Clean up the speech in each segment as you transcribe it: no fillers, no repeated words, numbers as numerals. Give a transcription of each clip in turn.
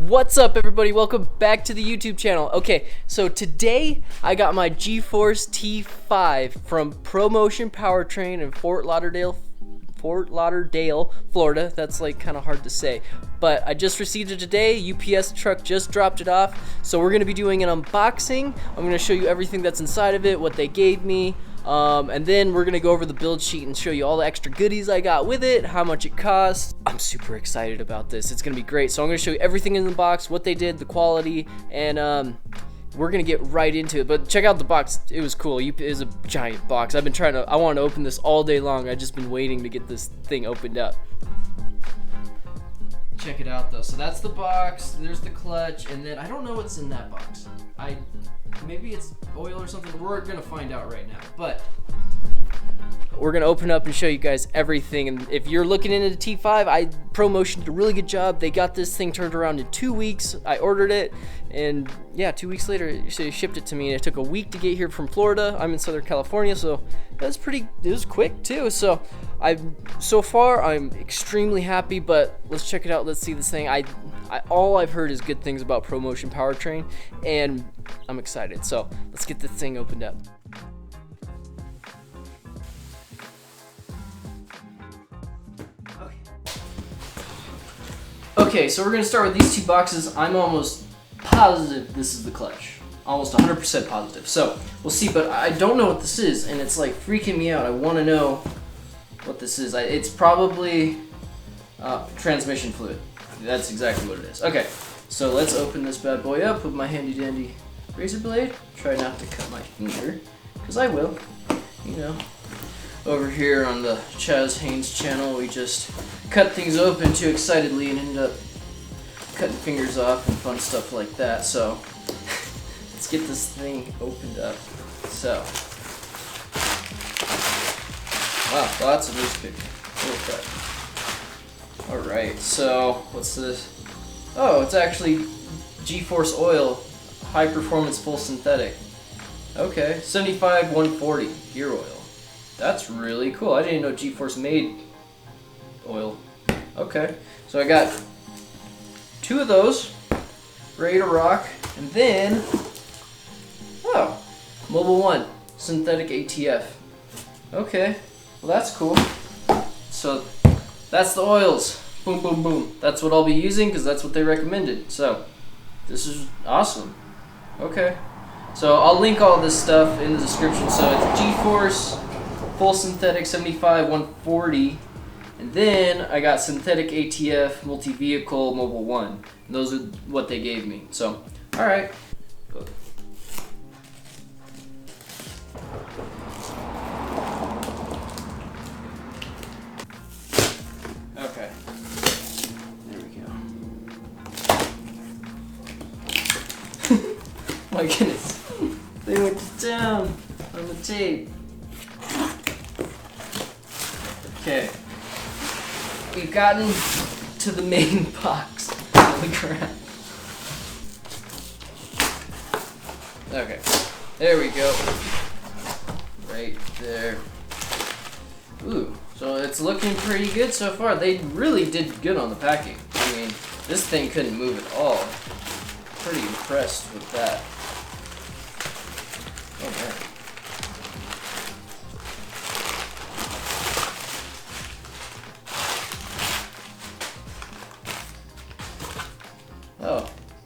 What's up, everybody? Welcome back to the YouTube channel. Okay, so today I got my G-Force T5 from ProMotion Powertrain in Fort Lauderdale, Florida. That's like kind of hard to say, but I just received it today. UPS truck just dropped it off, so we're gonna be doing an unboxing. I'm gonna show you everything that's inside of it, what they gave me, and then we're gonna go over the build sheet and show you all the extra goodies I got with it, how much it costs. I'm super excited about this. It's gonna be great. So I'm gonna show you everything in the box, what they did, the quality, and we're gonna get right into it. But check out the box. It was cool. It is a giant box. I wanted to open this all day long. I've just been waiting to get this thing opened up. Check it out though. So that's the box. There's the clutch, and then I don't know what's in that box. Maybe it's oil or something. We're gonna find out right now. But we're gonna open up and show you guys everything. And if you're looking into the T5, ProMotion did a really good job. They got this thing turned around in 2 weeks. I ordered it, and yeah, 2 weeks later they shipped it to me. And it took a week to get here from Florida. I'm in Southern California, so it was quick too. So so far I'm extremely happy. But let's check it out. Let's see this thing. All I've heard is good things about ProMotion Powertrain, and I'm excited. So let's get this thing opened up. Okay, so we're gonna start with these two boxes. I'm almost positive this is the clutch. Almost 100% positive. So we'll see, but I don't know what this is, and it's like freaking me out. I want to know what this is. It's probably transmission fluid. That's exactly what it is. Okay, so let's open this bad boy up with my handy dandy razor blade. Try not to cut my finger, because I will. You know, over here on the Chaz Haynes channel, we just cut things open too excitedly and end up cutting fingers off and fun stuff like that. So let's get this thing opened up. So, wow, lots of newspaper. Okay. Alright, so what's this? Oh, it's actually G-Force oil, high performance full synthetic. Okay, 75-140 gear oil. That's really cool. I didn't know G-Force made oil. Okay, so I got 2 of those ready to rock, and then Mobil 1 synthetic ATF. Okay, well that's cool. So that's the oils. Boom, boom, boom. That's what I'll be using because that's what they recommended. So this is awesome. Okay, so I'll link all this stuff in the description. So it's G-Force full synthetic 75-140, and then I got synthetic ATF multi-vehicle Mobil 1. And those are what they gave me. So all right. Okay, there we go. My goodness, they went down on the tape. Okay, we've gotten to the main box. Holy crap. Okay, there we go. Right there. Ooh, so it's looking pretty good so far. They really did good on the packing. I mean, this thing couldn't move at all. Pretty impressed with that. Oh man.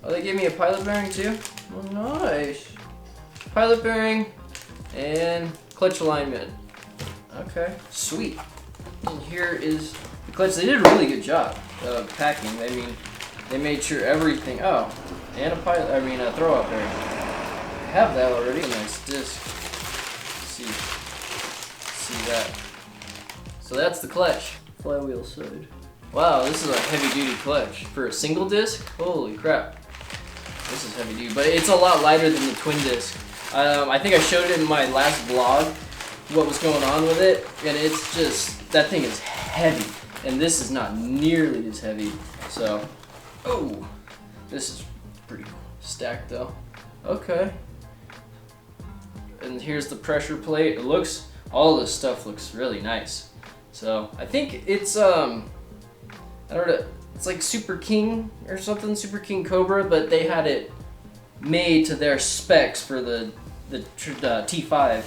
Oh, they gave me a pilot bearing too? Oh, nice. Pilot bearing and clutch alignment. Okay, sweet. And here is the clutch. They did a really good job of packing. I mean, they made sure everything. Oh, and a throw-out bearing. have that already. A nice disc. See that. So that's the clutch. Flywheel side. Wow, this is a heavy duty clutch. For a single disc, holy crap. This is heavy duty, but it's a lot lighter than the twin disc. I think I showed it in my last vlog, what was going on with it, and it's just, that thing is heavy. And this is not nearly as heavy, so, oh, this is pretty stacked though. Okay. And here's the pressure plate. It looks, all this stuff looks really nice. So I think it's I don't know, it's like Super King or something, Super King Cobra, but they had it made to their specs for the T5.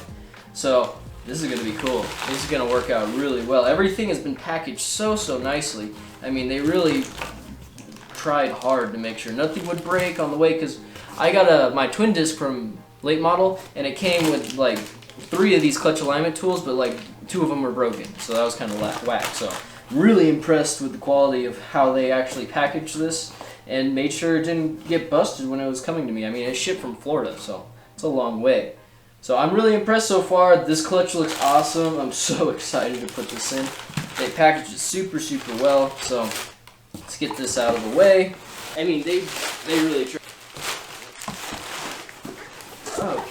So this is gonna be cool. This is gonna work out really well. Everything has been packaged so nicely. I mean, they really tried hard to make sure nothing would break on the way, because I got my twin disc from late model, and it came with like 3 of these clutch alignment tools, but like 2 of them were broken, so that was kind of whack. So really impressed with the quality of how they actually packaged this and made sure it didn't get busted when it was coming to me. I mean, it shipped from Florida, so it's a long way. So I'm really impressed so far. This clutch looks awesome. I'm so excited to put this in. They packaged it super well, so let's get this out of the way. I mean, they really tried. Okay.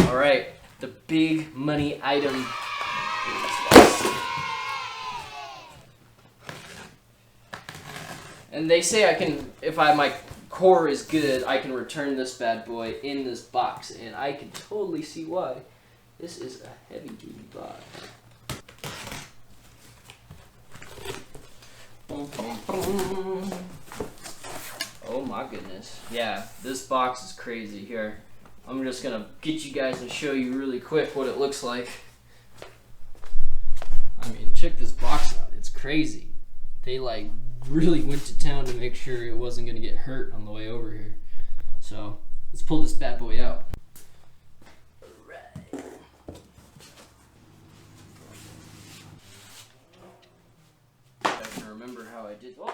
All right, the big money item. And they say I can, if my core is good, I can return this bad boy in this box, and I can totally see why. This is a heavy duty box. Oh my goodness. Yeah, this box is crazy. Here, I'm just gonna get you guys and show you really quick what it looks like. I mean, check this box out. It's crazy. They like really went to town to make sure it wasn't gonna get hurt on the way over here. So let's pull this bad boy out. Alright. I can remember how I did. Oh,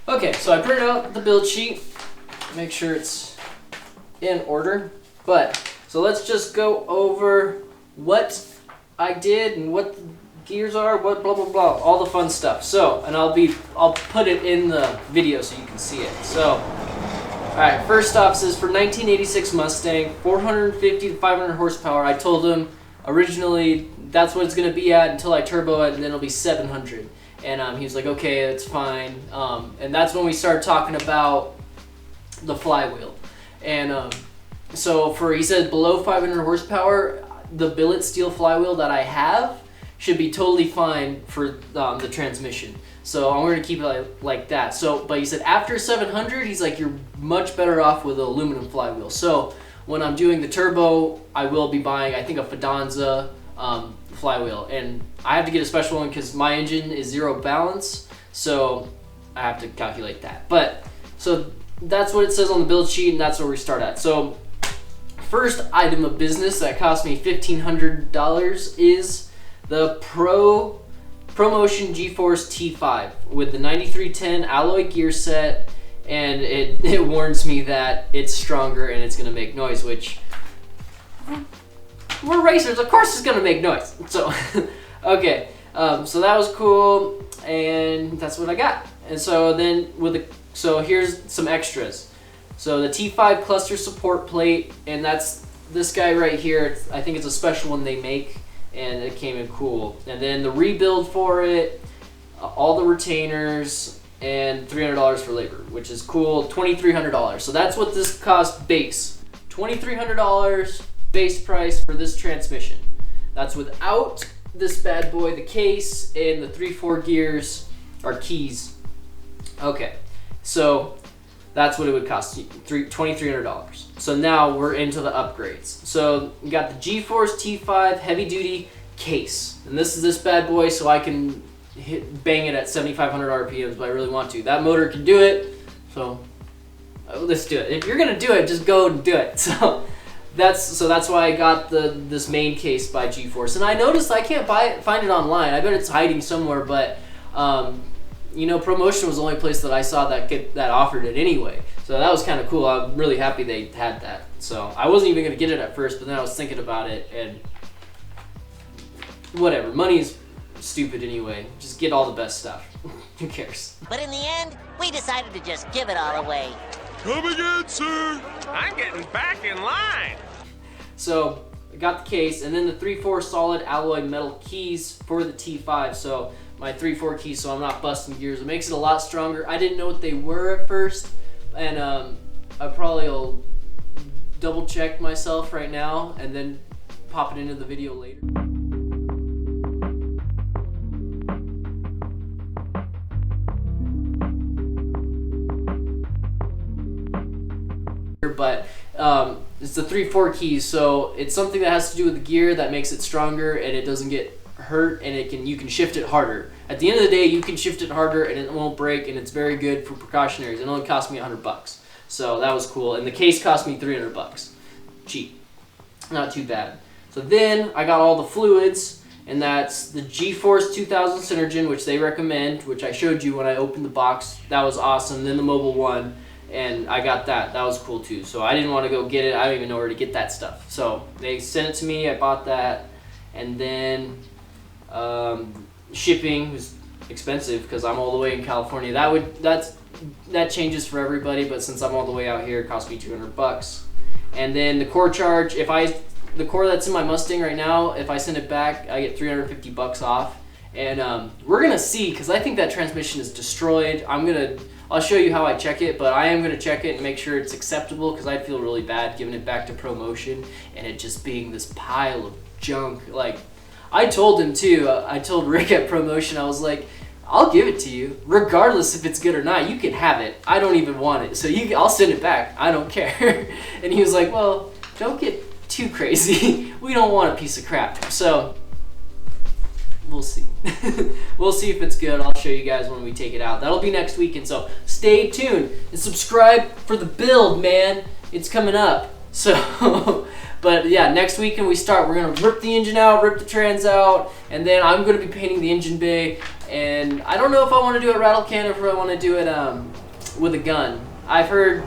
okay, so I printed out the build sheet, make sure it's in order, but so let's just go over what I did and what the gears are, what blah blah blah, all the fun stuff. So, and I'll put it in the video so you can see it. So, all right, first off, says for 1986 Mustang, 450 to 500 horsepower. I told him originally that's what it's gonna be at until I turbo it, and then it'll be 700. And he was like, okay, that's fine. And that's when we started talking about the flywheel. And so he said below 500 horsepower, the billet steel flywheel that I have should be totally fine for the transmission. So I'm going to keep it like that. So, but he said after 700, he's like, you're much better off with an aluminum flywheel. So when I'm doing the turbo, I will be buying, I think, a Fidanza flywheel, and I have to get a special one because my engine is 0 balance, so I have to calculate that. But so that's what it says on the build sheet, and that's where we start at. So first item of business that cost me $1,500 is the ProMotion GeForce T5 with the 9310 alloy gear set, and it warns me that it's stronger and it's gonna make noise, which we're racers, of course it's gonna make noise. So, okay, so that was cool, and that's what I got. And so then so here's some extras. So the T5 cluster support plate, and that's this guy right here. I think it's a special one they make, and it came in cool. And then the rebuild for it, all the retainers, and $300 for labor, which is cool. $2,300. So that's what this cost base. $2,300 base price for this transmission. That's without this bad boy, the case, and the 3/4 gears or keys. Okay, so that's what it would cost you, $2,300. So now we're into the upgrades. So we got the G-Force T5 heavy duty case, and this is this bad boy, so I can bang it at 7,500 RPMs, but I really want to. That motor can do it, so let's do it. If you're gonna do it, just go and do it. So that's why I got this main case by G-Force, and I noticed I can't find it online. I bet it's hiding somewhere, but you know, ProMotion was the only place that I saw that offered it anyway. So that was kind of cool. I'm really happy they had that. So I wasn't even gonna get it at first, but then I was thinking about it, and whatever. Money's stupid anyway. Just get all the best stuff. Who cares? But in the end, we decided to just give it all away. Come again, sir. I'm getting back in line. So I got the case, and then the 3/4 solid alloy metal keys for the T5. So my 3/4 keys, so I'm not busting gears. It makes it a lot stronger. I didn't know what they were at first, and I probably will double check myself right now and then pop it into the video later. But it's the 3/4 keys, so it's something that has to do with the gear that makes it stronger, and it doesn't get hurt, and you can shift it harder. At the end of the day, you can shift it harder and it won't break, and it's very good for precautionaries. It only cost me $100, so that was cool. And the case cost me $300. Cheap, not too bad. So then I got all the fluids, and that's the G-Force 2000 Synergen, which they recommend, which I showed you when I opened the box. That was awesome. Then the Mobile One. And I got that. That was cool too. So I didn't want to go get it. I don't even know where to get that stuff. So they sent it to me. I bought that. And then shipping was expensive because I'm all the way in California. That changes for everybody, but since I'm all the way out here, it cost me $200. And then the core charge, the core that's in my Mustang right now, if I send it back, I get $350 off. And we're gonna see, because I think that transmission is destroyed. I'll show you how I check it, but I am going to check it and make sure it's acceptable, because I'd feel really bad giving it back to ProMotion and it just being this pile of junk. Like, I told him too, I told Rick at ProMotion, I was like, I'll give it to you, regardless if it's good or not. You can have it. I don't even want it, so I'll send it back. I don't care. And he was like, well, don't get too crazy. We don't want a piece of crap. So we'll see. We'll see if it's good. I'll show you guys when we take it out. That'll be next weekend, so stay tuned and subscribe for the build, man. It's coming up. So, but yeah, next weekend we start. We're gonna rip the engine out, rip the trans out, and then I'm gonna be painting the engine bay. And I don't know if I want to do it rattle can or if I want to do it with a gun. I've heard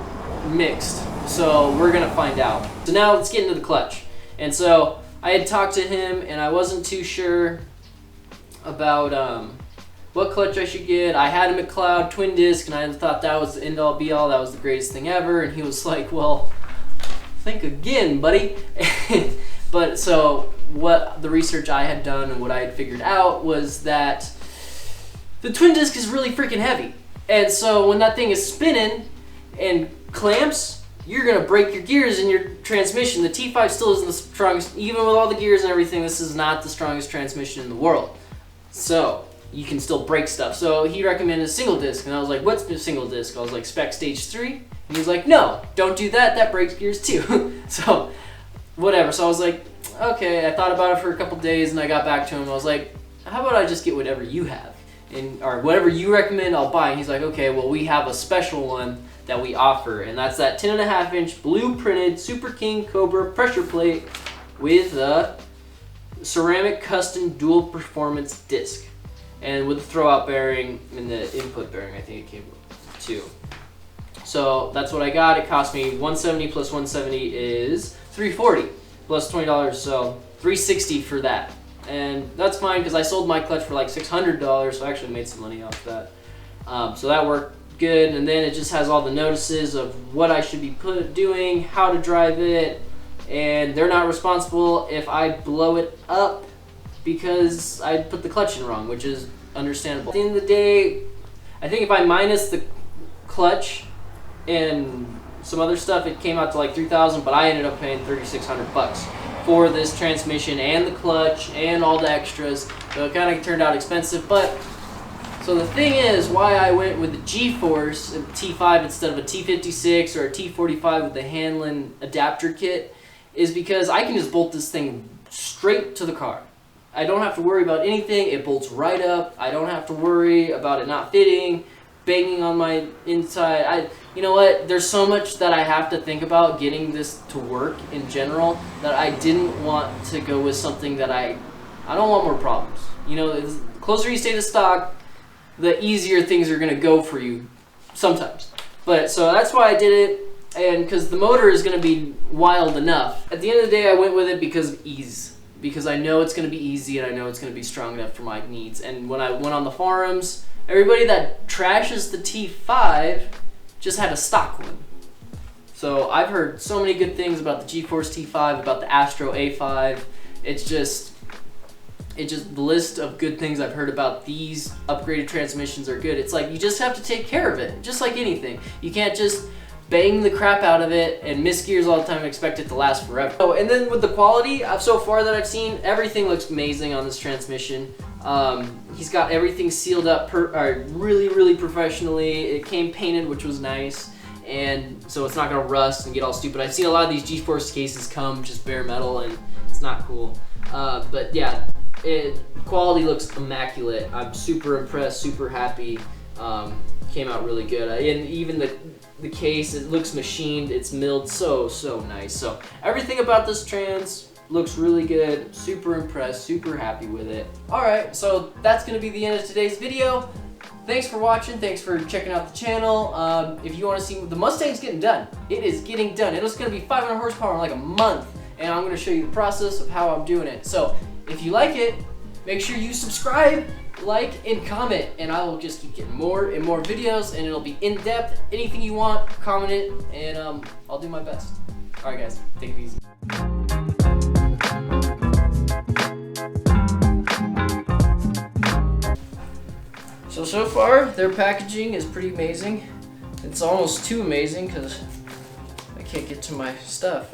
mixed, so we're gonna find out. So now let's get into the clutch. And so I had talked to him, and I wasn't too sure about what clutch I should get. I had a McLeod twin disc, and I thought that was the end all be all. That was the greatest thing ever. And he was like, well, think again, buddy. But so what the research I had done and what I had figured out was that the twin disc is really freaking heavy. And so when that thing is spinning and clamps, you're gonna break your gears in your transmission. The T5 still isn't the strongest, even with all the gears and everything. This is not the strongest transmission in the world. So you can still break stuff. So he recommended a single disc, and I was like, what's a single disc? I was like, spec stage 3. And he was like, no, don't do that. That breaks gears too. So whatever. So I was like, okay. I thought about it for a couple days, and I got back to him. I was like, how about I just get whatever you have, or whatever you recommend, I'll buy. And he's like, okay, well, we have a special one that we offer, and that's that 10.5-inch blue printed Super King Cobra pressure plate with a ceramic custom dual performance disc, and with the throwout bearing and the input bearing, I think it came too. So that's what I got. It cost me $170 plus $170 is $340 plus $20, so $360 for that. And that's fine because I sold my clutch for like $600, so I actually made some money off that. So that worked good. And then it just has all the notices of what I should be doing, how to drive it, and they're not responsible if I blow it up because I put the clutch in wrong, which is understandable. At the end of the day, I think if I minus the clutch and some other stuff, it came out to like $3,000, but I ended up paying $3,600 for this transmission and the clutch and all the extras. So it kind of turned out expensive. But so the thing is, why I went with the G-Force T5 instead of a T56 or a T45 with the Hanlon adapter kit is because I can just bolt this thing straight to the car. I don't have to worry about anything. It bolts right up. I don't have to worry about it not fitting, banging on my inside. You know what? There's so much that I have to think about getting this to work in general that I didn't want to go with something that I don't want more problems. You know, the closer you stay to stock, the easier things are going to go for you sometimes. But so that's why I did it, and because the motor is going to be wild enough. At the end of the day, I went with it because of ease. Because I know it's going to be easy and I know it's going to be strong enough for my needs. And when I went on the forums, everybody that trashes the T5 just had a stock one. So I've heard so many good things about the G-Force T5, about the Astro A5. It's just the list of good things I've heard about these upgraded transmissions are good. It's like you just have to take care of it, just like anything. You can't just bang the crap out of it and miss gears all the time and expect it to last forever. Oh, and then with the quality, so far that I've seen, everything looks amazing on this transmission. He's got everything sealed up really, really professionally. It came painted, which was nice, and so it's not gonna rust and get all stupid. I've seen a lot of these G-Force cases come just bare metal, and it's not cool. But yeah, quality looks immaculate. I'm super impressed, super happy. Came out really good, and even the case, it looks machined. It's milled so nice. So everything about this trans looks really good. Super impressed, super happy with it. All right, so that's gonna be the end of today's video. Thanks for watching. Thanks for checking out the channel. If you want to see the Mustang's getting done, it is getting done. It's gonna be 500 horsepower in like a month, and I'm gonna show you the process of how I'm doing it. So if you like it, make sure you subscribe, like, and comment, and I will just keep getting more and more videos, and it'll be in-depth. Anything you want, comment it, and I'll do my best. All right, guys, take it easy. So far, their packaging is pretty amazing. It's almost too amazing because I can't get to my stuff.